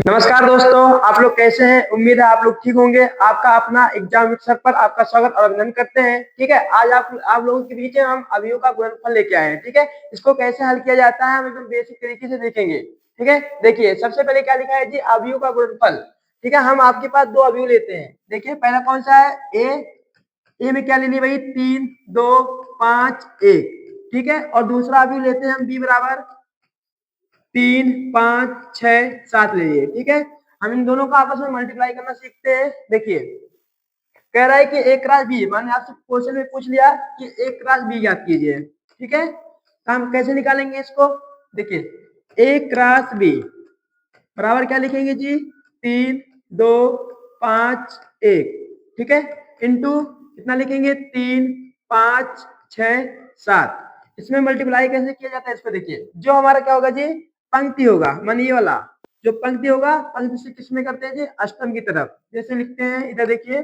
नमस्कार दोस्तों, आप लोग कैसे हैं? उम्मीद है आप लोग ठीक होंगे। आपका अपना एग्जाम विद सर पर आपका स्वागत और अभिनंदन करते हैं। ठीक है, आज आप लोगों के बीच में हम अवयवों का गुणनफल लेके आए हैं। ठीक है, इसको कैसे हल किया जाता है हम एकदम बेसिक तरीके से देखेंगे। ठीक है, देखिए सबसे पहले क्या लिखा है जी, अवयवों का गुणनफल। ठीक है, हम आपके पास दो अवयव लेते हैं। देखिए पहला कौन सा है, ए में क्या ले लिए भाई, 3 2 5 1। ठीक है, और दूसरा अवयव लेते हैं हम बी बराबर 3 5 6 7 ले लिए। ठीक है, हम इन दोनों को आपस में मल्टीप्लाई करना सीखते हैं। देखिए कह रहा है कि ए क्रॉस बी, मैंने आपसे क्वेश्चन में पूछ लिया कि ए क्रॉस बी ज्ञात कीजिए। ठीक है, तो हम कैसे निकालेंगे इसको। देखिए ए क्रॉस बी बराबर क्या लिखेंगे जी, 3 2 5 1। ठीक है, इंटू कितना लिखेंगे, 3 5 6 7। इसमें मल्टीप्लाई कैसे किया जाता है, इसको देखिए। जो हमारा क्या होगा जी, पंक्ति होगा, मान ये वाला जो पंक्ति होगा, पंक्ति से किसमें करते हैं जी, अष्टम की तरफ। जैसे लिखते हैं इधर देखिए,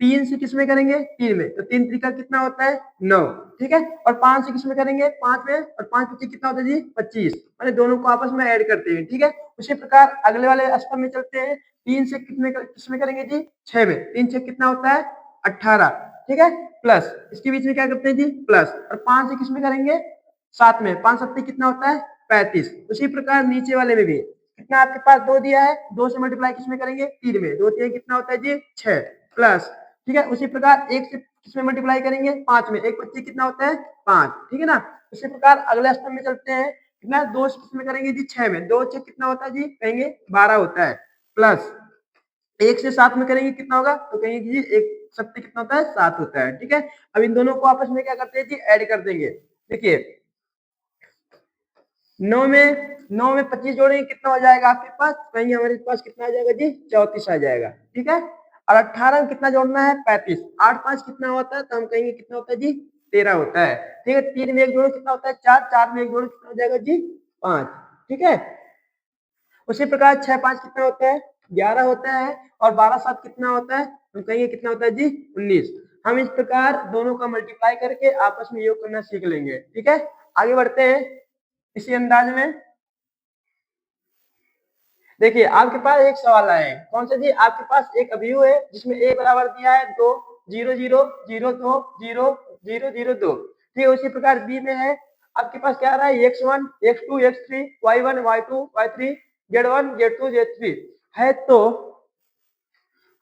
3 से किसमें करेंगे, 3 में, तो 3 त्रिका कितना होता है 9। ठीक है, और 5 से किसमें करेंगे, 5 में, और 5 पच्चीस कितना होता है जी 25। मैंने दोनों को आपस में ऐड करते हैं। ठीक है, उसी प्रकार अगले वाले अष्टम में चलते हैं। 3 से किसमें करेंगे जी, 6 में, 3 से कितना होता है 18। ठीक है, प्लस इसके बीच में क्या करते हैं जी, प्लस, और 5 से किसमें करेंगे 7 में, 5 7 कितना होता है 35। उसी प्रकार नीचे वाले में भी कितना आपके पास 2 दिया है, 2 से मल्टीप्लाई किसमें करेंगे 3 में, 2 3 कितना होता है जी 6 प्लस। ठीक है, उसी प्रकार 1 से किसमें मल्टीप्लाई करेंगे 5 में, 1 25 कितना होता है 5। ठीक है ना, उसी प्रकार अगले स्तंभ में चलते हैं। कितना 2 से किसमें करेंगे जी 6 में, 2 6 कितना होता है जी, कहेंगे 12 होता है, प्लस 1 से 7 में करेंगे कितना होगा, तो कहेंगे जी 1 7 कितना होता है 7 होता है। ठीक है, अब इन दोनों को आपस में क्या करते हैं जी, ऐड कर देंगे। देखिए 9 में 25 जोड़ेंगे कितना हो जाएगा आपके पास, कहेंगे हमारे पास कितना आ जाएगा जी 34 आ जाएगा। ठीक है, और 18 में कितना जोड़ना है 35, 8 5 कितना होता है, तो हम कहेंगे कितना होता है जी 13 होता है। ठीक है, 3 में 1 जोड़ो कितना होता है 4, 4 में 1 जोड़ो कितना हो जाएगा जी 5। ठीक है, उसी प्रकार 6 5 कितना होता है 11 होता है, और 12 7 कितना होता है, हम कहेंगे कितना होता है जी 19। हम इस प्रकार दोनों का मल्टीप्लाई करके आपस में योग करना सीख लेंगे। ठीक है, आगे बढ़ते हैं इसी अंदाज में। देखिए आपके पास एक सवाल आया है, कौन सा जी, आपके पास एक अवयव है जिसमें ए बराबर दिया है 2 0 0 0 2 0 0 0 2। ठीक है, उसी प्रकार बी में है आपके पास क्या आ रहा है, x1 x2 x3 y1 y2 y3 z1 z2 z3 है। तो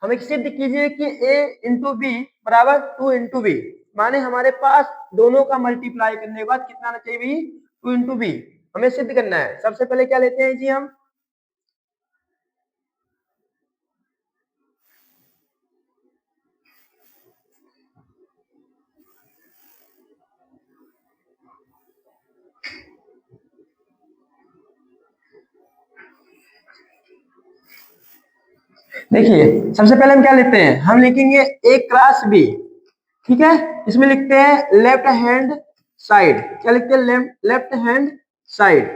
हमें सिद्ध कीजिए कि a इंटू बी बराबर 2 इंटू बी, माने हमारे पास दोनों का मल्टीप्लाई करने के बाद कितना आना चाहिए भी, 2 इंटू बी। हमें सिद्ध करना है। सबसे पहले क्या लेते हैं जी हम, देखिए सबसे पहले हम क्या लेते हैं, हम लिखेंगे ए क्रॉस बी। ठीक है, इसमें लिखते हैं लेफ्ट हैंड साइड, क्या लिखते हैं, लेफ्ट हैंड साइड।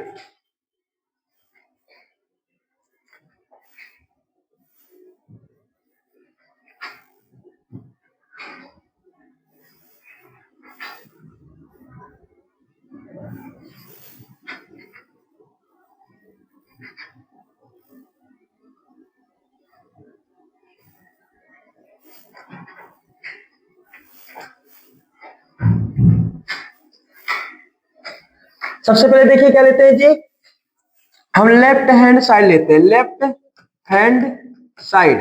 सबसे पहले देखिए क्या लेते हैं जी, हम लेफ्ट हैंड साइड लेते हैं, लेफ्ट हैंड साइड।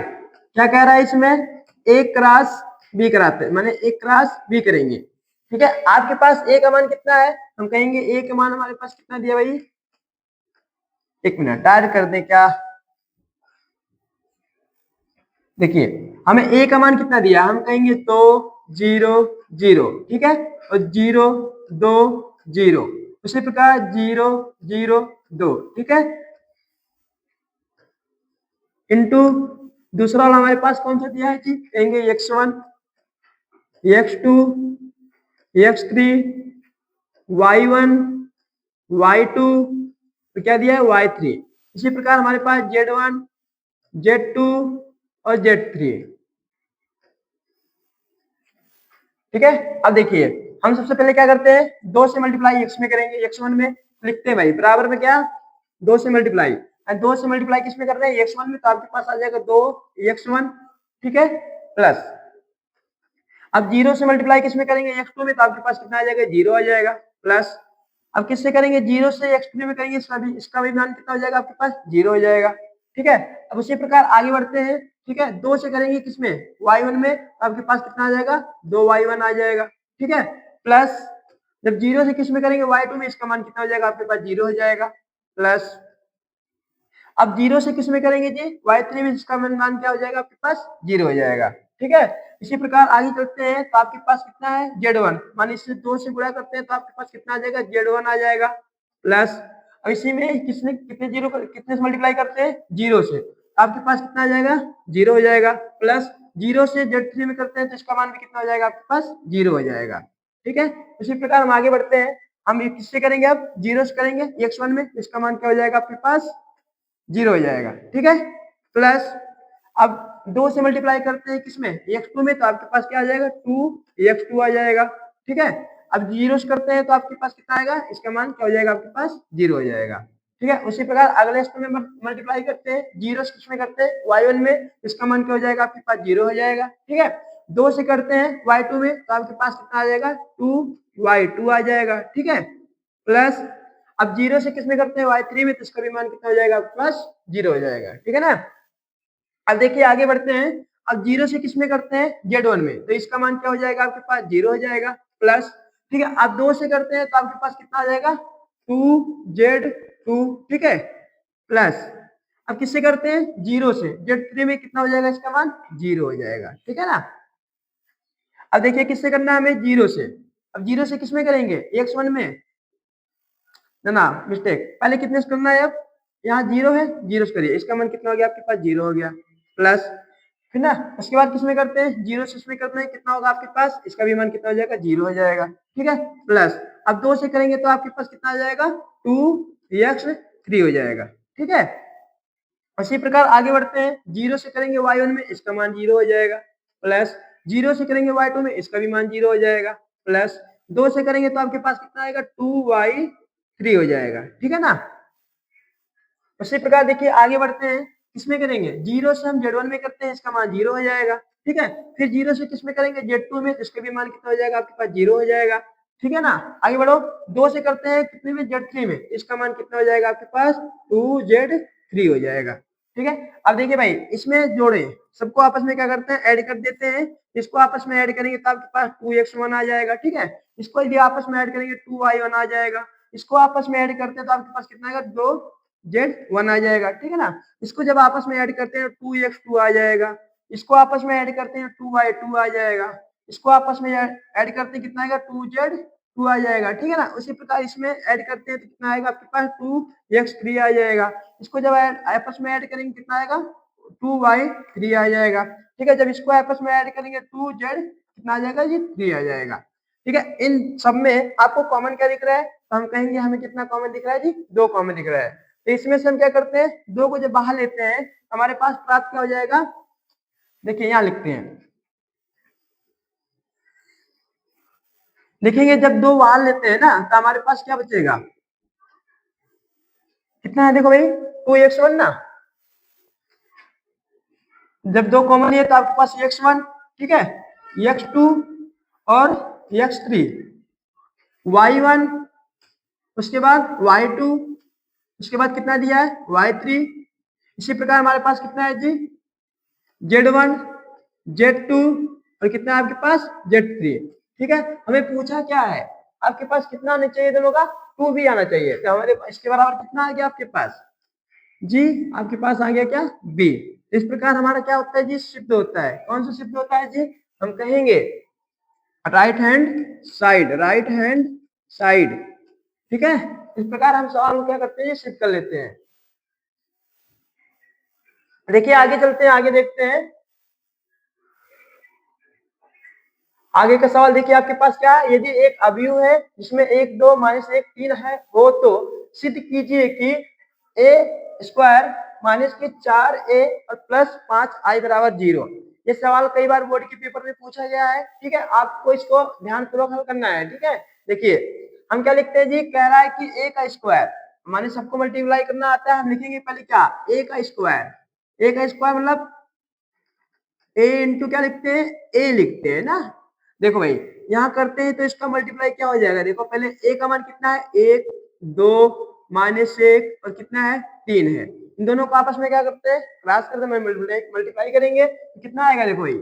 क्या कह रहा है इसमें, ए क्रॉस बी कराते हैं, माने ए क्रॉस बी करेंगे। ठीक है, आपके पास ए का मान कितना है, हम कहेंगे ए का मान हमारे पास कितना दिया भाई, एक मिनट डायल कर दें क्या। देखिए हमें ए का मान कितना दिया, हम कहेंगे तो 0 0। ठीक है, और 0 2 0, उसी प्रकार 0 0 2। ठीक है, इंटू दूसरा वाला हमारे पास कौन सा दिया है जी, कहेंगे x1 x2 x3 y1 y2, तो क्या दिया है y3। इसी प्रकार हमारे पास z1 z2 और z3। ठीक है, अब देखिए हम सबसे पहले क्या करते हैं, 2 से मल्टीप्लाई x में करेंगे, x1 में लिखते हैं भाई बराबर में क्या, 2 से मल्टीप्लाई, एंड 2 से मल्टीप्लाई किसमें कर रहे हैं x1 में, तो आपके पास आ जाएगा 2x1, ठीक है, प्लस अब 0 से मल्टीप्लाई किसमें करेंगे x2 में, तो आपके पास कितना आ जाएगा 0 आ जाएगा, प्लस अब किससे करेंगे 0 से x3 में करेंगे, इसका भी मान कितना हो जाएगा आपके पास 0 हो जाएगा, ठीक है। अब उसी प्रकार आगे बढ़ते हैं, ठीक है, 2 से करेंगे किसमें y1 में, तो आपके पास कितना आ जाएगा 2y1 आ जाएगा, ठीक है, प्लस जब 0 से किसमें करेंगे y2 में, इसका मान कितना हो जाएगा आपके पास 0 हो जाएगा, प्लस अब 0 से किसमें करेंगे जी y3 में, इसका मान क्या हो जाएगा आपके पास 0 हो जाएगा, ठीक है। इसी प्रकार आगे चलते हैं, तो आपके पास कितना है z1, मान इससे 2 से गुणा करते हैं तो आपके पास कितना आ जाएगा z1 आ जाएगा, प्लस अब इसी में कितने जीरो कितने से मल्टीप्लाई करते हैं 0 से, आपके पास कितना आ जाएगा 0 हो जाएगा, प्लस 0 से z3 में करते हैं तो इसका मान भी कितना हो जाएगा आपके पास 0 हो जाएगा, ठीक है। इसी प्रकार हम आगे बढ़ते हैं, हम किससे करेंगे अब 0 से करेंगे x1 में, इसका मान क्या हो जाएगा आपके पास 0 हो जाएगा, ठीक है, प्लस अब 2 से मल्टीप्लाई करते हैं किसमें x2 में, तो आपके पास क्या आ जाएगा 2x2 आ जाएगा, ठीक है। अब 0 से करते हैं तो आपके पास कितना आएगा, इसका मान क्या हो जाएगा आपके पास 0 हो जाएगा, ठीक है। उसी प्रकार अगले स्टेप में मल्टीप्लाई करते हैं, 0 से किसमें करते हैं y1 में, इसका मान क्या हो जाएगा आपके पास 0 हो जाएगा, ठीक है। 2 से करते हैं y2 में, तो आपके पास कितना आ जाएगा 2y2 आ जाएगा, ठीक है, प्लस अब 0 से किसमें करते हैं y3 में, तो इसका भी मान कितना हो जाएगा आपके पास 0 हो जाएगा, ठीक है ना। अब देखिए आगे बढ़ते हैं, अब 0 से किसमें करते हैं z1 में, तो इसका मान क्या हो जाएगा आपके पास 0 हो जाएगा, प्लस ठीक है, अब 2 से करते हैं तो आपके पास कितना आ जाएगा 2z2, ठीक है, प्लस अब किससे करते हैं 0 से z3 में कितना हो जाएगा, इसका मान 0 हो जाएगा, ठीक है ना। अब देखिए किससे करना है हमें 0 से, अब 0 से किसमें करेंगे x1 में, ना मिस्टेक, पहले कितने से करना है, अब यहाँ 0 है 0 से करिए, इसका मान कितना हो गया आपके पास 0 हो गया, प्लस फिर ना उसके बाद किसमें करते हैं 0 से इसमें करते हैं, कितना होगा आपके पास, इसका भी मान कितना हो जाएगा 0 हो जाएगा, ठीक है, प्लस अब 2 से करेंगे तो आपके पास कितना आ जाएगा 2x3 हो जाएगा, ठीक है। इसी प्रकार आगे बढ़ते हैं, 0 से करेंगे y1 में, इसका मान 0 हो जाएगा, प्लस 0 से करेंगे y2 में, इसका भी मान 0 हो जाएगा, प्लस 2 से करेंगे तो आपके पास कितना आएगा 2y3 हो जाएगा, ठीक है ना। उसी प्रकार देखिए आगे बढ़ते हैं, किसमें करेंगे 0 से हम z1 में करते हैं, इसका मान 0 हो जाएगा, ठीक है। फिर 0 से किसमें करेंगे z2 में, इसका भी मान कितना हो जाएगा आपके पास 0 हो जाएगा, ठीक है ना। आगे बढ़ो, 2 से करते हैं कितने में z3 में, इसका मान कितना हो जाएगा आपके पास 2z3 हो जाएगा, ठीक है। अब देखिए भाई इसमें जोड़े सबको आपस में क्या करते हैं ऐड कर देते हैं, इसको आपस में ऐड करेंगे तो आपके पास 2x1 आ जाएगा, ठीक है। इसको यदि आपस में ऐड करेंगे 2y1 आ जाएगा, इसको आपस में ऐड करते हैं तो आपके पास कितना आएगा 2z1 आ जाएगा, ठीक है ना। इसको जब आपस में ऐड करते हैं 2x2 आ जाएगा, इसको आपस में ऐड करते हैं 2y2 आ जाएगा, इसको आपस में ऐड करते हैं कितना आएगा 2z2 आ जाएगा, ठीक है ना। उसी प्रकार इसमें ऐड करते हैं तो कितना आएगा आपके पास 2x3 आ जाएगा, इसको जब आपस में ऐड करेंगे कितना आएगा 2y3 आ जाएगा, ठीक है। जब इसको आपस में ऐड करेंगे 2z कितना आ जाएगा जी 3 आ जाएगा, ठीक है। इन सब में आपको कॉमन क्या दिख रहा है, तो हम कहेंगे हमें कितना कॉमन दिख रहा है जी 2 कॉमन दिख रहा है। तो इसमें से हम क्या करते हैं 2 को जब बाहर लेते हैं हमारे पास प्राप्त क्या हो जाएगा, देखिए यहाँ लिखते हैं, देखेंगे जब 2 बाहर लेते हैं ना तो हमारे पास क्या बचेगा, कितना है देखो भाई 2x1 ना, जब 2 कॉमन है तो आपके पास x1, ठीक है, x2 और x3, y1 उसके बाद y2 उसके बाद कितना दिया है y3, इसी प्रकार हमारे पास कितना है जी z1 z2 और कितना है आपके पास z3, ठीक है। हमें पूछा क्या है आपके पास कितना आना चाहिए दोनों का 2 भी आना चाहिए, तो हमारे इसके बराबर कितना आ गया आपके पास जी, आपके पास आ गया क्या b। इस प्रकार हमारा क्या होता है जी सिद्ध होता है, कौन सा सिद्ध होता है जी, हम कहेंगे राइट हैंड साइड, ठीक है। इस प्रकार हम सवाल को क्या करते हैं सिद्ध कर लेते हैं। देखिए आगे चलते हैं, आगे देखते हैं आगे का सवाल। देखिए आपके पास क्या है, यदि एक अवयव है जिसमें 1 2 माइनस 1 3 है हो तो सिद्ध कीजिए कि a स्क्वायर माइनस के 4a और प्लस 5i बराबर 0। ये सवाल कई बार बोर्ड के पेपर में पूछा गया है, ठीक है। आपको इसको ध्यान पूर्वक हल करना है, ठीक है। देखिए हम क्या लिखते हैं जी, कह रहा है कि a का स्क्वायर माने सबको मल्टीप्लाई करना आता है, हम लिखेंगे पहले क्या, ए का स्क्वायर। ए का स्क्वायर मतलब ए इंटू क्या लिखते हैं, ए लिखते हैं ना। देखो भाई यहाँ करते हैं तो इसका मल्टीप्लाई क्या हो जाएगा, देखो पहले ए का मान कितना है, एक, दो, -1 और कितना है, 3 है। इन दोनों को आपस में क्या करते हैं, क्रॉस करते हैं, मल्टीप्लाई करेंगे तो कितना आएगा, देखो भाई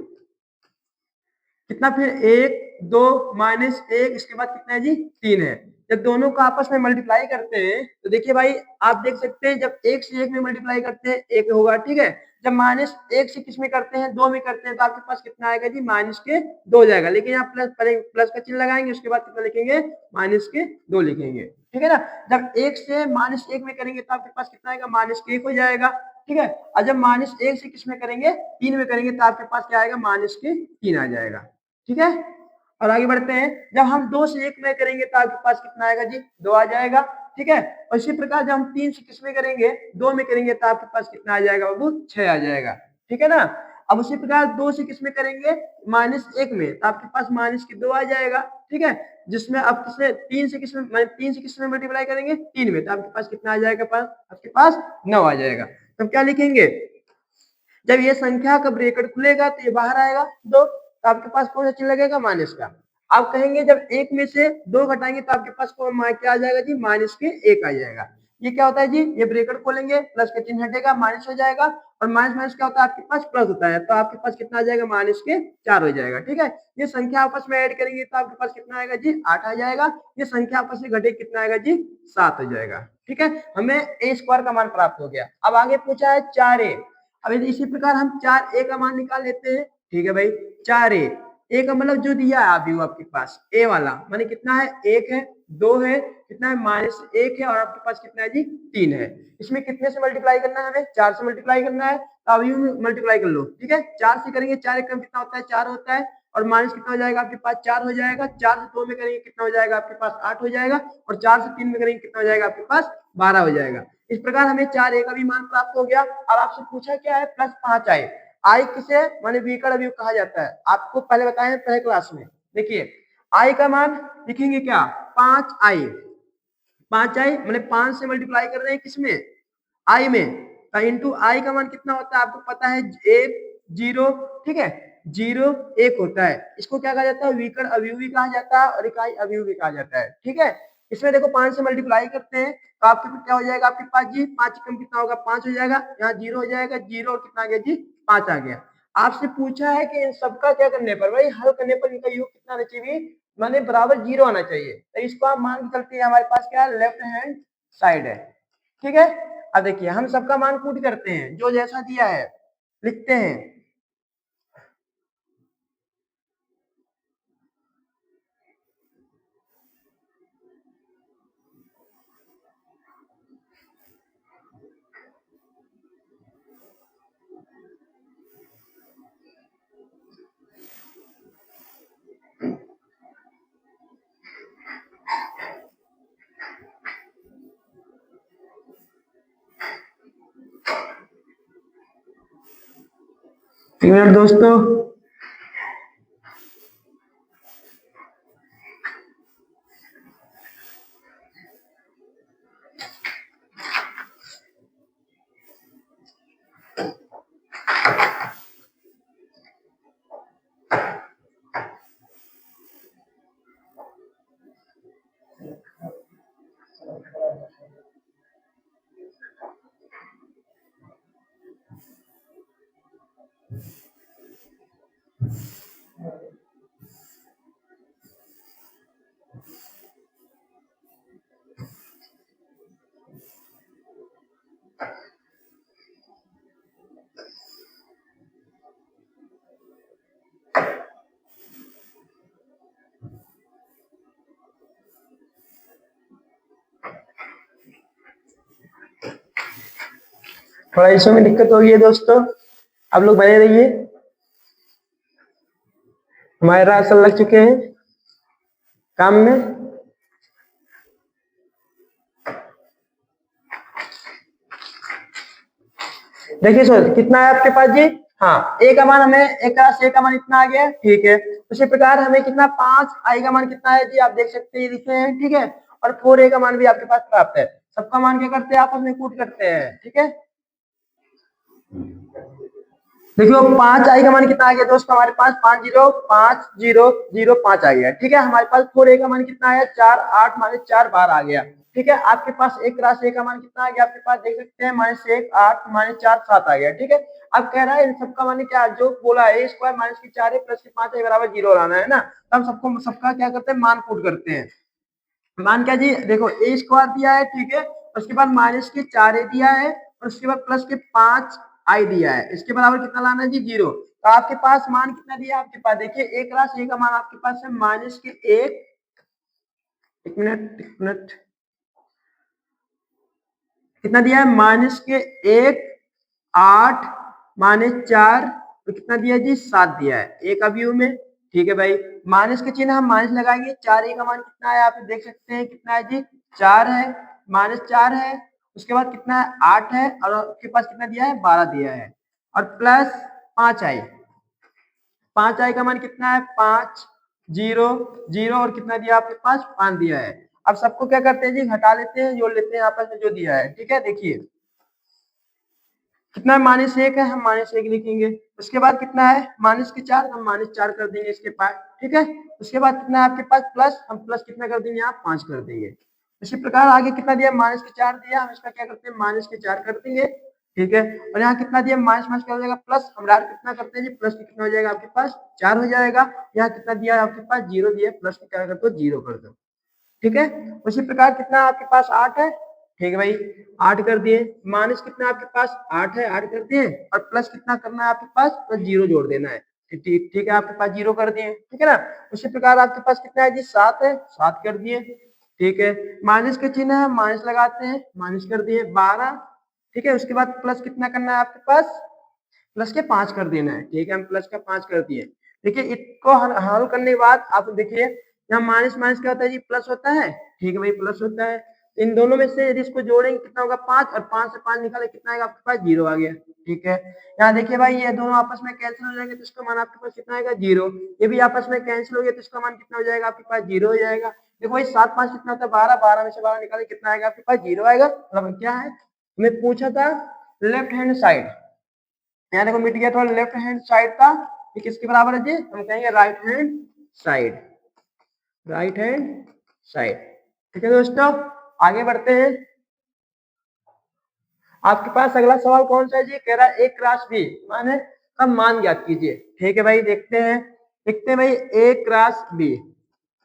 कितना, फिर एक, दो, -1, इसके बाद कितना है जी, 3 है। जब दोनों को आपस में मल्टीप्लाई करते हैं तो देखिए भाई आप देख सकते हैं, जब एक से एक में मल्टीप्लाई करते हैं एक होगा, ठीक है। जब -1 से किस में करते हैं, 2 में करते हैं, तो आपके पास कितना आएगा जी, -2 जाएगा। लेकिन यहाँ प्लस का चिन्ह लगाएंगे, उसके बाद कितना लिखेंगे, -2 लिखेंगे, ठीक है ना। जब 1 से -1 में करेंगे तो आपके पास कितना आएगा, -1 हो जाएगा, ठीक है। और जब -1 से किस में करेंगे, 3 में करेंगे तो आपके पास क्या आएगा, -3 आ जाएगा, ठीक है। और आगे बढ़ते हैं, जब हम 2 से 1 में करेंगे तो आपके पास कितना आएगा जी, 2 आ जाएगा, ठीक है। और इसी प्रकार जब हम 3 से किस में करेंगे, 2 में करेंगे तो आपके पास कितना आ जाएगा बाबू, 6 आ जाएगा, ठीक है ना। अब उसी प्रकार 2 से किस में करेंगे, -1 में, तो आपके पास -2 आ जाएगा, ठीक है। जिसमें अब किसमें, 3 से किस में, 3 से किस में मल्टीप्लाई करेंगे, 3 में, तो आपके पास कितना आ जाएगा, आपके पास 9 आ जाएगा। तो क्या लिखेंगे, जब ये संख्या का ब्रैकेट खुलेगा तो ये बाहर आएगा 2, तो आपके पास कौन सा चिन्ह लगेगा, माइनस का। आप कहेंगे जब 1 में से 2 घटाएंगे तो आपके पास क्या आ जाएगा जी, -1 आ जाएगा। ये क्या होता है जी, ये ब्रैकेट खोलेंगे, प्लस का चिन्ह हटेगा, माइनस हो जाएगा, और माइनस माइनस क्या होता है, आपके पास प्लस होता है, तो आपके पास कितना आ जाएगा, -4 हो जाएगा, ठीक है। ये संख्या आपस में ऐड करेंगे तो आपके पास कितना आएगा जी, 8 आ जाएगा। ये संख्या आपस में घटे कितना आएगा जी, 7 हो जाएगा, ठीक है। हमें ए स्क्वायर का मान प्राप्त हो गया। अब आगे पूछा है 4a। अब इसी प्रकार हम 4a का मान निकाल लेते हैं, ठीक है भाई। 4a, ए का मतलब जो दिया है आप आपके पास ए वाला, माने कितना है, 1 है, 2 है, कितना है, -1 है, और आपके पास कितना है जी, 3 है। इसमें कितने से मल्टीप्लाई करना है, हमें 4 से मल्टीप्लाई करना है, तो अब यूं मल्टीप्लाई कर लो, ठीक है। 4 से करेंगे, 4 एक कितना होता है, 4 होता है, और माइनस कितना हो जाएगा, आपके पास 4 हो जाएगा। 4 से 2 में करेंगे कितना हो जाएगा, आपके पास 8 हो जाएगा, और 4 से 3 में करेंगे कितना हो जाएगा, आपके पास 12 हो जाएगा। इस प्रकार हमें 4a का भी मान प्राप्त हो गया। अब आपसे पूछा क्या है, +5i। आई किसे माने विकर्ण अवयव कहा जाता है, आपको पहले बताए हैं पहले क्लास में। देखिए आई का मान लिखेंगे क्या, 5i। 5i माने 5 से मल्टीप्लाई कर रहे हैं किसमें, आई में, तो इंटू आई का मान कितना होता है, आपको पता है 1, 0, ठीक है। 0, 1 होता है। इसको क्या कहा जाता है, विकर्ण अवयव भी कहा जाता है, और इकाई अवयव भी कहा जाता है, ठीक है। इसमें देखो 5 से मल्टीप्लाई करते हैं तो आपके क्या हो जाएगा, आपके पास जी 5 कम कितना होगा, 5 हो जाएगा। यहाँ 0 हो जाएगा, 0 और कितना आ गया जी, 5 आ गया। आपसे पूछा है कि इन सबका क्या करने पर, भाई हल करने पर इनका योग कितना आना चाहिए, माने बराबर 0 आना चाहिए। तो इसको आप मान के चलते हैं, हमारे पास क्या लेफ्ट हैंड साइड है, ठीक है। अब देखिए हम सबका मान कूट करते हैं, जो जैसा दिया है लिखते हैं। क्लियर दोस्तों, थोड़ा इसमें दिक्कत हो गई है दोस्तों, आप लोग बने रहिए, हमारे राशन लग चुके हैं काम में। देखिए सर कितना है आपके पास जी, हाँ ए का मान हमें एक क्लास ए का मान इतना आ गया, ठीक है। उसी प्रकार हमें कितना 5 आई का मान कितना है जी, आप देख सकते हैं लिखे हैं, ठीक है। और 4a का मान भी आपके पास प्राप्त है। सबका मान क्या करते हैं, आपस में कूट करते हैं। ठीक है, देखियो 5 i का मान कितना आ गया दोस्त हमारे पास, 505005 आ गया। ठीक है, हमारे पास 4a का मान कितना आया, 4 8 माइनस 4 12 आ गया। ठीक है, आपके पास एक राशि a का मान कितना आ गया, आपके पास देख सकते हैं -1 8 माइनस 4 7 आ गया। ठीक है, अब कह रहा है इन सबका मान क्या, जो बोला है a स्क्वायर माइनस की 4a प्लस की 5a बराबर 0 लाना है ना, तो हम सबका क्या करते हैं, मान पुट करते हैं। मान क्या जी, देखो a स्क्वायर दिया है, ठीक है, उसके बाद माइनस के 4a दिया है, और उसके बाद प्लस के 5 i दिया है, इसके बराबर कितना लाना है जी, 0। तो आपके पास मान कितना दिया, आपके पास देखिए एक राशि a का मान आपके पास है माइनस के एक मिनट कितना दिया है, माइनस के 1 8 माइनस 4, तो कितना दिया जी, 7 दिया है एक अवयव में। ठीक है भाई, माइनस के चिन्ह हम माइनस लगाएंगे, 4a का मान कितना है, आप देख सकते हैं कितना है जी, 4 है, -4 है, उसके बाद कितना है, 8 है, और आपके पास कितना दिया है, 12 दिया है, और प्लस 5i, 5i का मान कितना है, 5 0 0, और कितना दिया आपके पास, 5 दिया है। अब सबको क्या करते हैं जी, घटा लेते हैं, जोड़ लेते हैं आपस में जो दिया है। ठीक है, देखिए कितना -1 है, हम -1 लिखेंगे, उसके बाद कितना है, माइनस के 4, हम -4 कर देंगे इसके पास। ठीक है, उसके बाद कितना है आपके पास, प्लस, हम प्लस कितना कर देंगे, यहाँ 5 कर देंगे। इसी प्रकार आगे कितना दिया, -4 दिया, हम इसका क्या करते हैं, -4 कर देंगे। ठीक है, और यहाँ कितना दिया, माइनस माइनस क्या हो जाएगा, प्लस, हम डायरेक्ट कितना करते हैं जी, प्लस कितना हो जाएगा आपके पास, 4 हो जाएगा। यहाँ कितना दिया आपके पास, 0 दिया, प्लस क्या कर दो, 0 कर दो। ठीक है, उसी प्रकार कितना आपके पास 8 है। ठीक है भाई, 8 कर दिए, माइनस कितना आपके पास 8 है, 8 कर दिए, और प्लस कितना करना है आपके पास, प्लस 0 जोड़ देना है। ठीक ठीक है, आपके पास 0 कर दिए। ठीक है ना, उसी प्रकार आपके पास कितना है जी, 7 है, 7 कर दिए। ठीक है, माइनस के चिन्ह है, माइनस लगाते हैं, माइनस कर दिए 12। ठीक है, उसके बाद प्लस कितना करना है आपके पास, प्लस के 5 कर देना है। ठीक है, हम प्लस का 5 कर दिए। देखिए इसको हल करने के बाद आप देखिए, यहाँ माइनस माइनस क्या होता है जी, प्लस होता है। ठीक है भाई, प्लस होता है, इन दोनों में से यदि इसको जोड़ेंगे कितना होगा, 5, और 5 से 5 निकाले कितना आएगा आपके पास, 0 आ गया। ठीक है, यहाँ देखिए भाई, ये दोनों आपस में कैंसिल हो जाएंगे, तो इसका मान आपके पास कितना आएगा, 0। ये भी आपस में कैंसिल हो गया, तो इसका मान कितना हो जाएगा आपके पास, 0 हो जाएगा। देखो भाई 7 5 कितना होता है, 12, 12 में से 12 निकाले कितना आएगा आपके पास, 0 आएगा। मतलब क्या है, हमें पूछा था लेफ्ट हैंड साइड, यहाँ देखो मिट गया, थोड़ा लेफ्ट हैंड साइड का, ये किसके बराबर है जी, हम कहेंगे right hand side, right hand side. ठीक है दोस्तों, आगे बढ़ते हैं। आपके पास अगला सवाल कौन सा है जी, कह रहा है ए क्रॉस बी माने का मान ज्ञात कीजिए। ठीक है भाई, देखते हैं भाई, ए क्रॉस बी।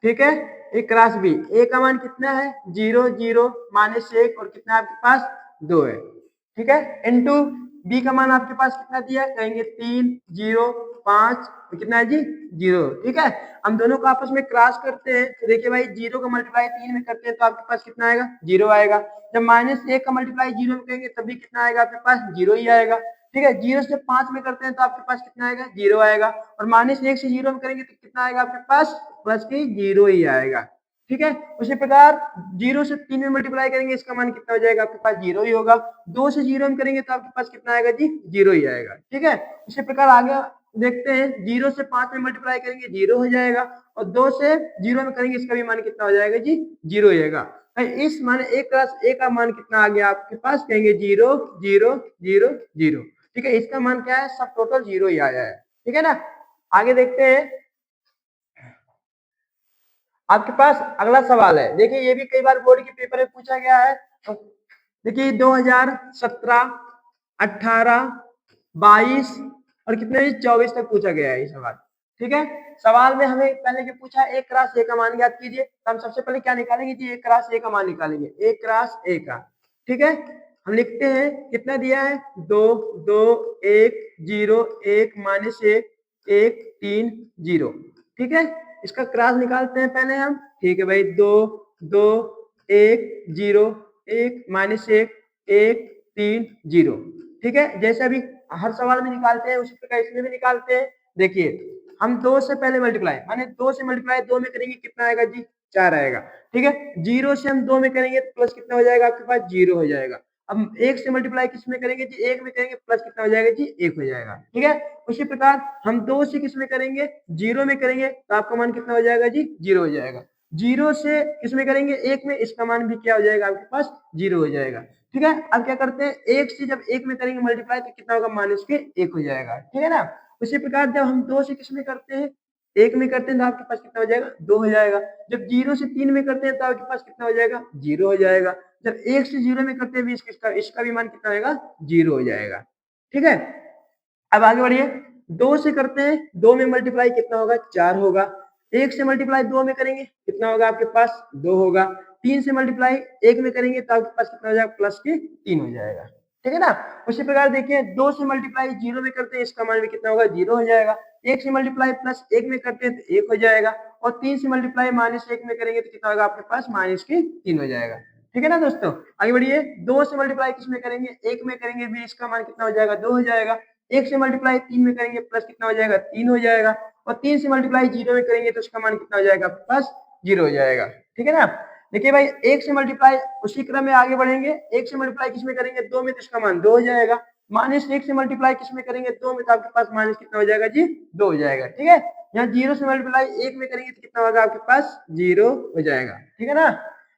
ठीक है, ए क्रॉस बी, ए का मान कितना है, 0 0 -1, और कितना आपके पास 2 है। ठीक है, इनटू बी का मान आपके पास कितना दिया है, कहेंगे 3 0 5, तो कितना है जी, 0। ठीक है, हम दोनों को आपस में क्रॉस करते हैं, तो देखिए भाई 0 का मल्टीप्लाई 3 में करते हैं तो आपके पास कितना आएगा, 0 आएगा। जब -1 का मल्टीप्लाई 0 में करेंगे तब भी कितना आएगा आपके पास, 0 ही आएगा। ठीक है, 0 से 5 में करते हैं तो आपके पास कितना आएगा, 0 आएगा, और -1 से 0 में करेंगे तो कितना आएगा आपके पास, प्लस की 0 ही आएगा। ठीक है, उसी प्रकार 0 से 3 में मल्टीप्लाई करेंगे, इसका मान कितना हो जाएगा आपके पास, 0 ही होगा। 2 से 0 में करेंगे तो आपके पास कितना आएगा जी, 0 ही आएगा। ठीक है, इसी प्रकार आगे देखते हैं, 0 से 5 में मल्टीप्लाई करेंगे 0 हो जाएगा, और 2 से 0 में करेंगे, इसका भी मान कितना हो जाएगा जी, 0 हो जाएगा। इस मान एक क्लास ए का मान कितना आ गया आपके पास, कहेंगे 0 0 0 0। ठीक है, इसका मान क्या है, सब टोटल 0 ही आया है। ठीक है ना, आगे देखते हैं। आपके पास अगला सवाल है, देखिए ये भी कई बार बोर्ड के पेपर में पूछा गया है। तो देखिए 2017 18 22 और कितने 24 तक पूछा गया है ये सवाल। ठीक है, सवाल में हमें पहले क्या पूछा, एक क्रॉस ए का मान ज्ञात कीजिए, तो हम सबसे पहले क्या निकालेंगे जी, एक क्रॉस ए का मान निकालेंगे, एक क्रॉस ए का। ठीक है, हम लिखते हैं कितना दिया है, 2 2 1 0 1 -1 1 3 0। ठीक है, इसका क्रॉस निकालते हैं पहले हम। ठीक है भाई, 2 2 1 0 1 -1 1 3 0। ठीक है, जैसे अभी हर सवाल में निकालते हैं उसी प्रकार इसमें भी निकालते हैं। देखिए हम 2 से पहले मल्टीप्लाई, माने 2 से मल्टीप्लाई 2 में करेंगे कितना आएगा जी, 4 आएगा। ठीक है, 0 से हम 2 में करेंगे तो प्लस कितना हो जाएगा आपके पास, 0 हो जाएगा। अब 1 से मल्टीप्लाई किस में करेंगे जी, 1 में करेंगे, प्लस कितना हो जाएगा जी, 1 हो जाएगा। ठीक है, उसी प्रकार हम 2 से किस में करेंगे, 0 में करेंगे तो आपका मान कितना हो जाएगा जी, 0 हो जाएगा। जीरो से किसमें करेंगे, एक में, इसका मान भी क्या हो जाएगा आपके पास, जीरो हो जाएगा। ठीक है, अब क्या करते हैं, एक से जब एक में करेंगे मल्टीप्लाई तो कितना होगा, माइनस के एक हो जाएगा। ठीक है ना। उसी प्रकार जब हम दो से किसमें करते हैं, एक में करते हैं तो आपके पास कितना हो जाएगा, दो हो जाएगा। जब जीरो से तीन में करते हैं तो आपके पास कितना हो जाएगा, जीरो हो जाएगा। जब एक से जीरो में करते हैं भी इसका भी मान कितना होगा, जीरो हो जाएगा। ठीक है, अब आगे बढ़िए, दो से करते हैं, दो में मल्टीप्लाई कितना होगा, चार होगा। एक से मल्टीप्लाई दो में करेंगे कितना होगा आपके पास, दो होगा। तीन से मल्टीप्लाई एक में करेंगे तो आपके पास कितना हो जाएगा, प्लस के तीन हो जाएगा। ठीक है ना। उसी प्रकार देखिए, दो से मल्टीप्लाई जीरो में करते हैं, इसका मान भी कितना होगा, जीरो हो जाएगा। एक से मल्टीप्लाई प्लस एक में करते हैं तो एक हो जाएगा। और तीन से मल्टीप्लाई माइनस एक में करेंगे तो कितना होगा आपके पास, माइनस के तीन हो जाएगा। ठीक है ना दोस्तों, आगे बढ़िए, दो से मल्टीप्लाई किस में करेंगे, एक में करेंगे भी, इसका मान कितना हो जाएगा, दो हो जाएगा। एक से मल्टीप्लाई तीन में करेंगे प्लस कितना हो जाएगा, तीन हो जाएगा। और तीन से मल्टीप्लाई जीरो में करेंगे तो उसका मान कितना हो जाएगा, प्लस जीरो हो जाएगा। ठीक है ना। देखिए भाई, एक से मल्टीप्लाई उसी क्रम में आगे बढ़ेंगे, एक से मल्टीप्लाई किसमें करेंगे, दो में, तो इसका मान दो हो जाएगा। माइनस एक से मल्टीप्लाई किसमें करेंगे, दो में, तो आपके पास माइनस कितना हो जाएगा जी, दो हो जाएगा। ठीक है, यहाँ जीरो से मल्टीप्लाई एक में करेंगे तो कितना होगा आपके पास, जीरो हो जाएगा। ठीक है ना।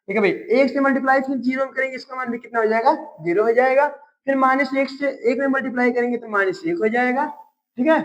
ठीक है भाई, एक से मल्टीप्लाई फिर जीरो में करेंगे, इसका मान भी कितना हो जाएगा, जीरो हो जाएगा। फिर माइनस एक से एक में मल्टीप्लाई करेंगे तो माइनस एक हो जाएगा। ठीक है,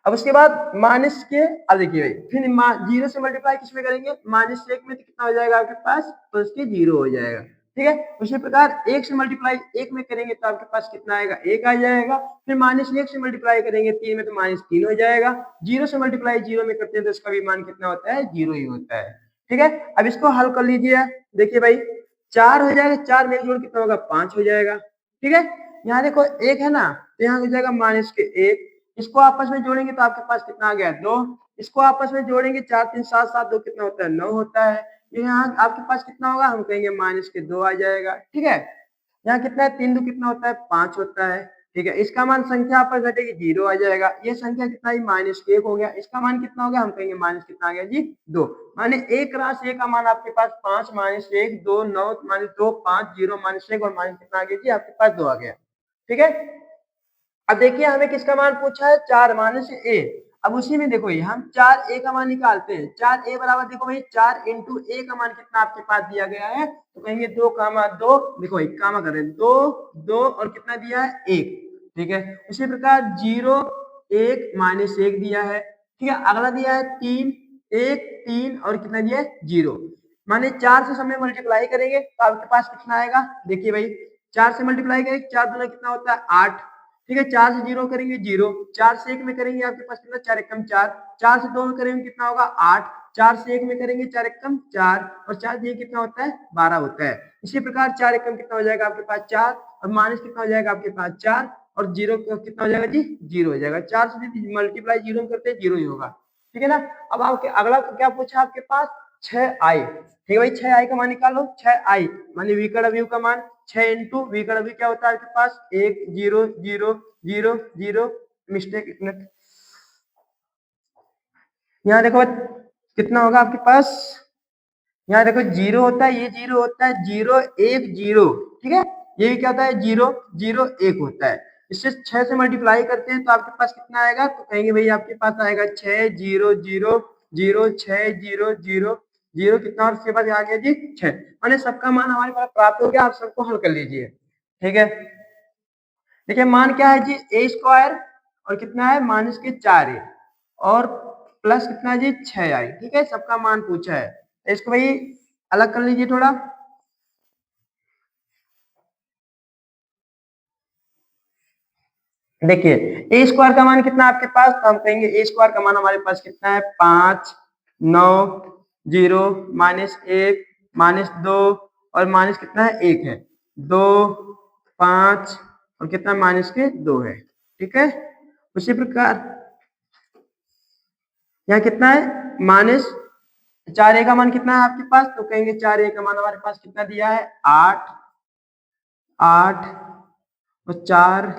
अब उसके बाद माइनस के, अब देखिए भाई, फिर जीरो से मल्टीप्लाई किसमें करेंगे, माइनस एक में, तो कितना हो जाएगा आपके पास, प्लस के जीरो हो जाएगा। ठीक है, उसी प्रकार एक से मल्टीप्लाई एक में करेंगे तो आपके पास कितना आएगा, एक आ जाएगा। फिर माइनस एक से मल्टीप्लाई करेंगे तीन में तो माइनस तीन हो जाएगा। जीरो से मल्टीप्लाई जीरो में करते हैं तो इसका भी मान कितना होता है, जीरो ही होता है। ठीक है, अब इसको हल कर लीजिए। देखिए भाई, चार हो जाएगा, चार में एक जोड़ कितना होगा, पांच हो जाएगा। ठीक है, यहाँ देखो एक है ना, तो यहाँ हो जाएगा माइनस के एक। इसको आपस में जोड़ेंगे तो आपके पास कितना आ गया, दो। इसको आपस में जोड़ेंगे, चार तीन सात, सात दो कितना होता है, नौ होता है। यहाँ आपके पास कितना होगा, हम कहेंगे माइनस के दो आ जाएगा। ठीक है, यहाँ कितना है, तीन दो कितना होता है, पांच होता है। ठीक है, इसका मान संख्या पर घटेगी, जीरो आ जाएगा। ये संख्या कितना ही, माइनस के एक हो गया। इसका मान कितना हो गया, हम कहेंगे माइनस कितना आ गया जी, दो। माने एक राशि का मान आपके पास पांच, माइनस एक, दो, नौ, माइनस दो, पांच, जीरो, माइनस एक, और माइनस कितना आ गया जी, आपके पास दो आ गया। ठीक है, अब देखिए हमें किसका मान पूछा है, चार माइनस ए। अब उसी में देखो, ये हम चार ए का मान निकालते हैं। चार ए बराबर, देखो भाई, चार इंटू ए का मान कितना आपके पास दिया गया है, तो कहेंगे दो कामा दो, देखो एक कामा कर रहे हैं, दो, दो, और कितना दिया है, एक। ठीक है, उसी प्रकार जीरो, एक, माइनस एक दिया है। ठीक है, अगला दिया है तीन, एक, तीन, और कितना दिया है, जीरो। माने चार से समय मल्टीप्लाई करेंगे तो आपके पास कितना आएगा, देखिए भाई, चार से मल्टीप्लाई करेंगे, चार दूना कितना होता है, आठ। ठीक है, चार से जीरो करेंगे, जीरो। चार से एक में करेंगे आपके पास कितना, चार एकम चार। चार से दो में करेंगे कितना होगा, आठ। चार से एक में करेंगे, चार एकम चार, और चार से कितना होता है, बारह होता है। इसी प्रकार चार एकम कितना हो जाएगा आपके पास, चार, और माइनस कितना हो जाएगा आपके पास, चार, और जीरो कितना हो जाएगा जी, जीरो हो जाएगा। चार से मल्टीप्लाई जीरो में करते हैं, जीरो ही होगा। ठीक है ना। अब आपके अगला क्या पूछा आपके पास, छह आई। ठीक है भाई, छह आई का मान निकालो। छह आई माने विकर्ण अवयव का मान, छह इंटू विकर्ण अवयव क्या होता है आपके पास, एक, zero, zero, zero, zero, mistake, एक मिनट, यहाँ देखो कितना होगा आपके पास, यहाँ देखो जीरो होता है, ये जीरो होता है, जीरो एक जीरो। ठीक है, ये क्या होता है, जीरो, जीरो एक होता है। इससे छह से मल्टीप्लाई करते हैं तो आपके पास कितना आएगा, तो कहेंगे भाई आपके पास आएगा छह, जीरो, जीरो, जीरो, छह, जीरो, जीरो, जीरो, कितना, और उसके बाद आ गया जी छह। माने सबका मान हमारे पास प्राप्त हो गया। आप सबको हल कर लीजिए। ठीक है, देखिए मान क्या है जी, ए स्क्वायर, और कितना है, माइनस के चार ए, और प्लस कितना है जी, छह आई। ठीक है, सबका मान पूछा है, तो इसको भाई अलग कर लीजिए थोड़ा। देखिए ए स्क्वायर का मान कितना आपके पास, तो हम कहेंगे ए स्क्वायर का मान हमारे पास कितना है, पांच, नौ, जीरो, माइनस एक, माइनस दो, और माइनस कितना है, एक है, दो, पांच, और कितना माइनस के दो है। ठीक है, उसी प्रकार यहाँ कितना है, माइनस चार ए का मान कितना है आपके पास, तो कहेंगे चार ए का मान हमारे पास कितना दिया है, आठ, आठ, और चार,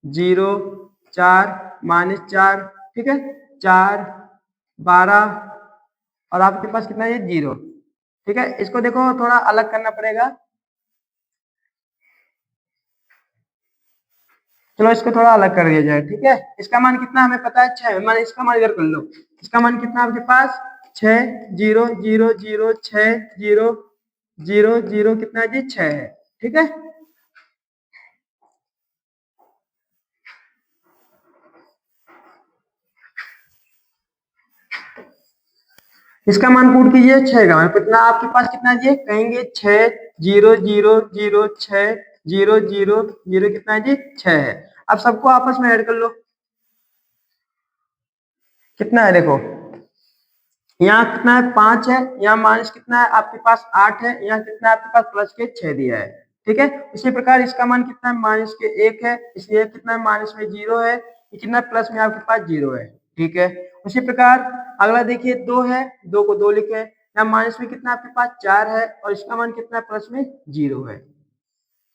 जीरो, चार, माइनस चार। ठीक है, चार, बारह, और आपके पास कितना है, जीरो। ठीक है, इसको देखो थोड़ा अलग करना पड़ेगा। चलो इसको थोड़ा अलग कर दिया जाए। ठीक है, इसका मान कितना हमें पता है, छह, मान इसका मान इधर कर लो। इसका मान कितना आपके पास, 6 0 0 0 6 0 0 0 कितना जी 6 है। ठीक है, इसका मान पुट कीजिए 6 का मान कितना आपके पास कितना जी कहेंगे 6 0 0 0 6 0 0 0 कितना जी 6 है। अब सबको आपस में ऐड कर लो, कितना है देखो, यहाँ कितना है 5 है, यहाँ माइनस कितना है आपके पास 8 है, यहाँ कितना है आपके पास प्लस के 6 दिया है। ठीक है, इसी प्रकार इसका मान कितना है माइनस के 1 है, इसलिए कितना है माइनस में 0 है, ये कितना प्लस में आपके पास 0 है। ठीक है, उसी प्रकार अगला देखिए 2 है, 2 को 2 लिखे, यहाँ माइनस में कितना आपके पास 4 है और इसका मान कितना प्लस में 0 है।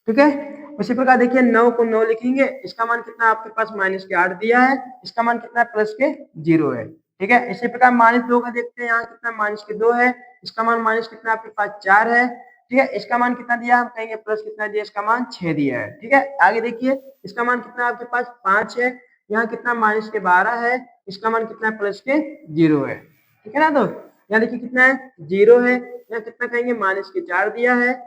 ठीक है, उसी प्रकार देखिए 9 को 9 लिखेंगे, इसका मान कितना आपके पास माइनस के 8 दिया है, इसका मान कितना प्लस के 0 है। ठीक है, इसी प्रकार -2 का देखते हैं, यहाँ कितना माइनस के 2 है, इसका मान माइनस कितना आपके पास 4 है। ठीक है, इसका मान कितना दिया हम कहेंगे प्लस कितना दिया, इसका मान 6 दिया है। ठीक है, आगे देखिए इसका मान कितना आपके पास 5 है, यहाँ कितना माइनस के 12 है, इसका मान कितना प्लस के 0 है। ठीक है ना, तो यहाँ देखिए कितना है 0 है, यहाँ कितना कहेंगे माइनस के 4 दिया है,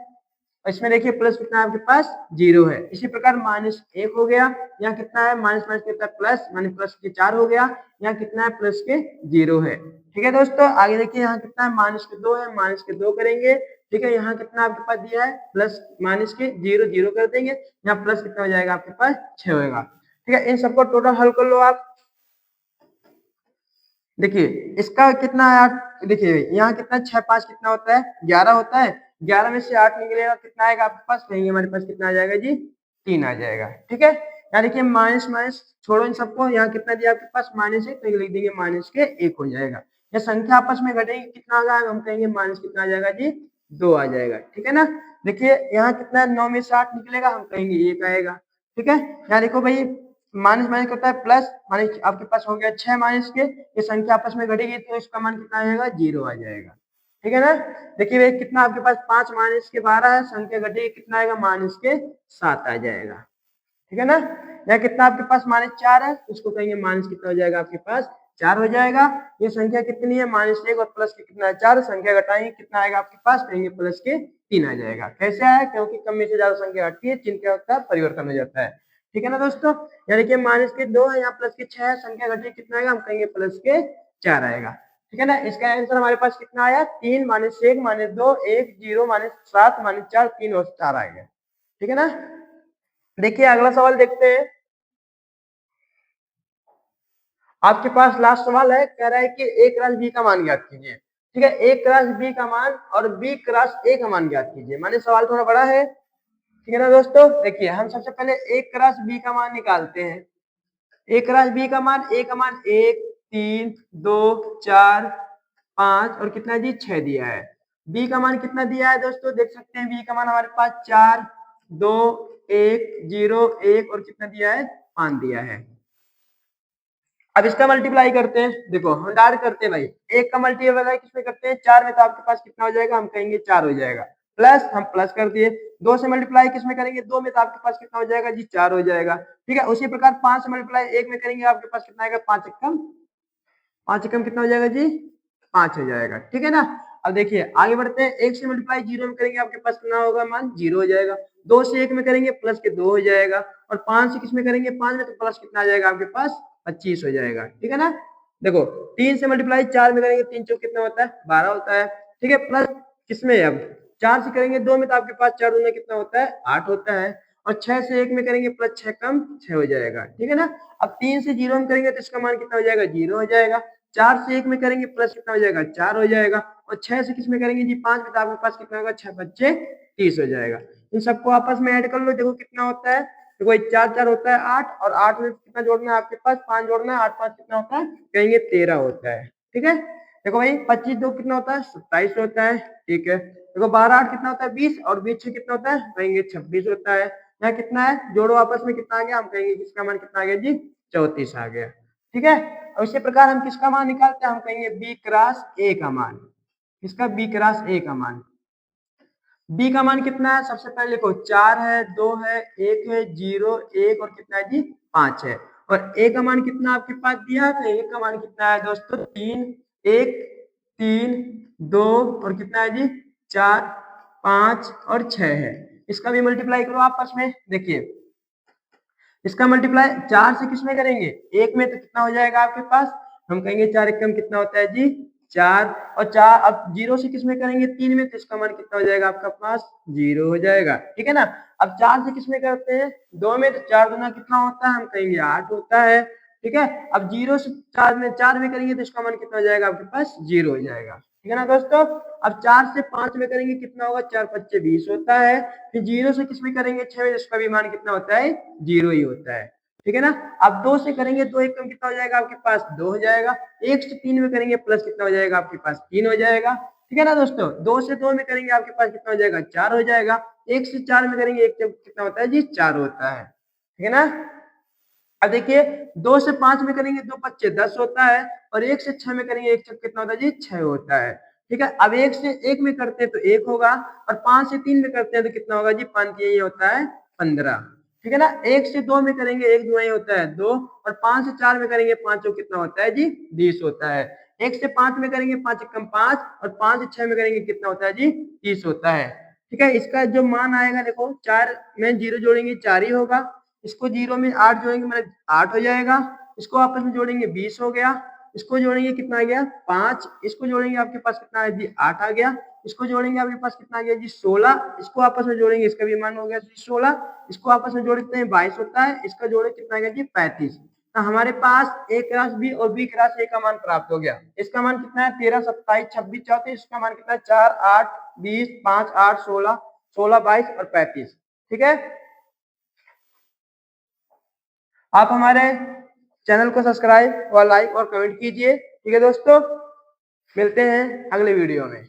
इसमें देखिए प्लस कितना आपके पास 0 है। इसी प्रकार -1 हो गया, यहाँ कितना है माइनस माइनस कितना प्लस, माइनस प्लस के 4 हो गया, यहाँ कितना है प्लस के 0 है। ठीक है दोस्तों, आगे देखिए यहाँ कितना है माइनस के 2 है, माइनस के 2 करेंगे। ठीक है, यहाँ कितना आपके पास दिया है प्लस माइनस के 0 0 कर देंगे, यहाँ प्लस कितना हो जाएगा आपके पास 6 होगा। ठीक है, इन सबको टोटल हल कर लो आप। देखिए इसका कितना है, देखिए यहाँ कितना 6 5 कितना होता है 11 होता है, 11 में से 8 निकलेगा कितना आएगा आपके पास, कहेंगे हमारे पास कितना आ जाएगा जी 3 आ जाएगा। ठीक है, यहाँ देखिए माइनस माइनस छोड़ो इन सबको, यहाँ कितना दिया आपके पास -1, तो लिख देंगे माइनस के 1 हो जाएगा। या संख्या आपस में घटेगी कितना आ जाएगा, हम कहेंगे माइनस कितना आ जाएगा जी 2 आ जाएगा। ठीक है ना, देखिए यहाँ कितना 9 में से 8 निकलेगा, हम कहेंगे 1 आएगा। ठीक है, यहाँ देखो भाई माइनस माइनस करता है प्लस, माइनस आपके पास हो गया 6 माइनस के, ये संख्या आपस में घटेगी तो इसका मान कितना आ जाएगा 0 आ जाएगा। ठीक है ना, देखिए भाई कितना आपके पास 5 माइनस के 12 है, संख्या घटेगी कितना आएगा माइनस के 7 आ जाएगा। ठीक है ना, यहाँ कितना आपके पास -4 है, उसको कहेंगे माइनस कितना हो जाएगा आपके पास 4 हो जाएगा। ये संख्या कितनी है -1 और प्लस के कितना है 4, संख्या घटाएंगे कितना आएगा आपके पास, कहेंगे प्लस के 3 आ जाएगा। कैसे आया, क्योंकि कम में से ज्यादा संख्या घटती है, चिन्ह क्या होता है परिवर्तन हो जाता है। ठीक है ना दोस्तों, यानी कि माइनस के 2 है, यहाँ प्लस के 6 है, संख्या घटी कितना आएगा, हम कहेंगे प्लस के 4 आएगा। ठीक है ना, इसका आंसर हमारे पास कितना आया 3 -1 -2 1 0 -7 -4 3 और 4 आ गया। ठीक है ना, देखिए अगला सवाल देखते हैं। आपके पास लास्ट सवाल है, कह रहा है कि a क्रॉस b का मान ज्ञात कीजिए। ठीक है, a क्रॉस b का मान और b क्रॉस a का मान ज्ञात कीजिए, माने सवाल थोड़ा बड़ा है। ठीक है ना दोस्तों, देखिए हम सबसे पहले a क्रॉस b का मान निकालते हैं। a क्रॉस b का मान, a का मान 1 3 2 4 5 और कितना जी 6 दिया है। b का मान कितना दिया है दोस्तों, देख सकते हैं b का मान हमारे पास 4 2 1 0 1 और कितना दिया है 5 दिया है। अब इसका मल्टीप्लाई करते हैं, देखो हम डायरेक्ट करते हैं भाई, एक का मल्टीप्लाई किसमें करते हैं 4 में, तो आपके पास कितना हो जाएगा, हम कहेंगे 4 हो जाएगा, प्लस हम प्लस कर दिए। 2 से मल्टीप्लाई किसमें करेंगे 2 में, तो आपके पास कितना हो जाएगा जी 4 हो जाएगा। ठीक है, उसी प्रकार 5 से मल्टीप्लाई 1 में करेंगे, आपके पास कितना आएगा 5 एकम कितना हो जाएगा जी 5 हो जाएगा। ठीक है ना, अब देखिए आगे बढ़ते हैं, 1 से मल्टीप्लाई 0 में करेंगे, आपके पास कितना होगा मान 0 हो जाएगा। 2 से 1 में करेंगे प्लस के 2 हो जाएगा, और 5 से किसमें करेंगे 5 में, तो प्लस कितना आ जाएगा आपके पास 25 हो जाएगा। ठीक है ना, देखो 3 से मल्टीप्लाई 4 में करेंगे, 3 चौक कितना होता है 12 होता है। ठीक है, प्लस किसमें, अब 4 से करेंगे 2 में, तो आपके पास 4 दूना कितना होता है 8 होता है, और 6 से 1 में करेंगे प्लस 6 कम 6 हो जाएगा। ठीक है ना, अब 3 से 0 में करेंगे तो इसका मान कितना हो जाएगा 0 हो जाएगा। 4 से 1 में करेंगे प्लस कितना हो जाएगा 4 हो जाएगा, और 6 से किसमें करेंगे जी 5 में, तो आपके पास कितना होगा 6 बच्चे 30 हो जाएगा। इन सबको आपस में ऐड कर लो, देखो कितना होता है, देखो 4 4 होता है 8, और 8 में कितना जोड़ना है आपके पास 5 जोड़ना है, 8 5 कितना होता है कहेंगे 13 होता है। ठीक है, देखो भाई 25 2 कितना होता है 27 होता है। ठीक है, देखो 12 8 कितना होता है 20, और 20 6 कितना होता है कहेंगे 26 होता है। यहाँ कितना है जोड़ो आपस में कितना आ गया, हम कहेंगे किसका मान कितना आ गया जी 34 आ गया। ठीक है, और इसी प्रकार हम किसका मान निकालते हैं, हम कहेंगे b क्रॉस a का मान, इसका b क्रॉस a का मान। b का मान कितना है, सबसे पहले लिखो 4 है 2 है 1 है 0 1 और कितना है जी 5 है, और a का मान कितना आपके पास दिया है, तो a का मान कितना है दोस्तों 3 1 3, 2 और कितना है जी 4, 5 और 6 है। इसका भी मल्टीप्लाई करो आपस में। देखिए इसका मल्टीप्लाई 4 से किसमें करेंगे, एक में, तो कितना हो जाएगा आपके पास, हम कहेंगे 4 एकम कितना होता है जी 4, और 4 अब 0 से किसमें करेंगे 3 में, तो इसका मान कितना हो जाएगा आपका पास 0 हो जाएगा। ठीक है ना। अब 4 से किसमें करते हैं 2 में, तो 4 दूना कितना होता है, हम कहेंगे 8 होता है। ठीक है। अब 0 से 4 में करेंगे तो इसका मान कितना हो जाएगा आपके पास 0 हो जाएगा। ठीक है ना दोस्तों। अब 4 से 5 में करेंगे कितना होगा, 4 5 20 होता है। फिर 0 से किसमें करेंगे 6 में, इसका भी मान कितना होता है 0 ही होता है। ठीक है ना। अब 2 से करेंगे 2 एकम कितना हो जाएगा आपके पास 2 हो जाएगा। 1 से 3 में करेंगे प्लस कितना हो जाएगा आपके पास 3 हो जाएगा। ठीक है ना दोस्तों। 2 से 2 में करेंगे आपके पास कितना हो जाएगा 4 हो जाएगा। 1 से 4 में करेंगे 1 कितना होता है जी 4 होता है। ठीक है ना। अब देखिए 2 से 5 में करेंगे 2 5 10 होता है, और 1 से 6 में करेंगे 1 कितना होता है जी 6 होता है। ठीक है। अब 1 से 1 में करते हैं तो 1 होगा, और 5 से 3 में करते हैं तो कितना होगा जी 5 ये होता है 15। ठीक है ना। 1 से 2 में करेंगे 1 2 होता है 2, और 5 से 4 में करेंगे 5 कितना होता है जी 20 होता है। 1 से 5 में करेंगे 5 एकम 5, और 5 से 6 में करेंगे कितना होता है जी 30 होता है। ठीक है। इसका जो मान आएगा देखो 4 में 0 जोड़ेंगे 4 ही होगा, इसको 0 में 8 जोड़ेंगे मतलब 8 हो जाएगा, इसको आपस में जोड़ेंगे 20 हो गया, इसको जोड़ेंगे कितना आ गया 5, इसको जोड़ेंगे आपके पास कितना है जी 8 आ गया, इसको जोड़ेंगे आपके पास कितना आ गया जी 16, इसको आपस में जोड़ेंगे इसका भी मान हो गया जी 16, इसको आपस में जोड़ते हैं 22 होता है, इसका जोड़े कितना आ गया जी 35। तो हमारे पास ए क्रास बी और बी क्रास ए का मान प्राप्त हो गया। इसका मान कितना है 13 27 26 34, इसका मान कितना है 4 8 20 5 8 16 16 22 और 35। ठीक है। आप हमारे चैनल को सब्सक्राइब और लाइक और कमेंट कीजिए। ठीक है दोस्तों, मिलते हैं अगले वीडियो में।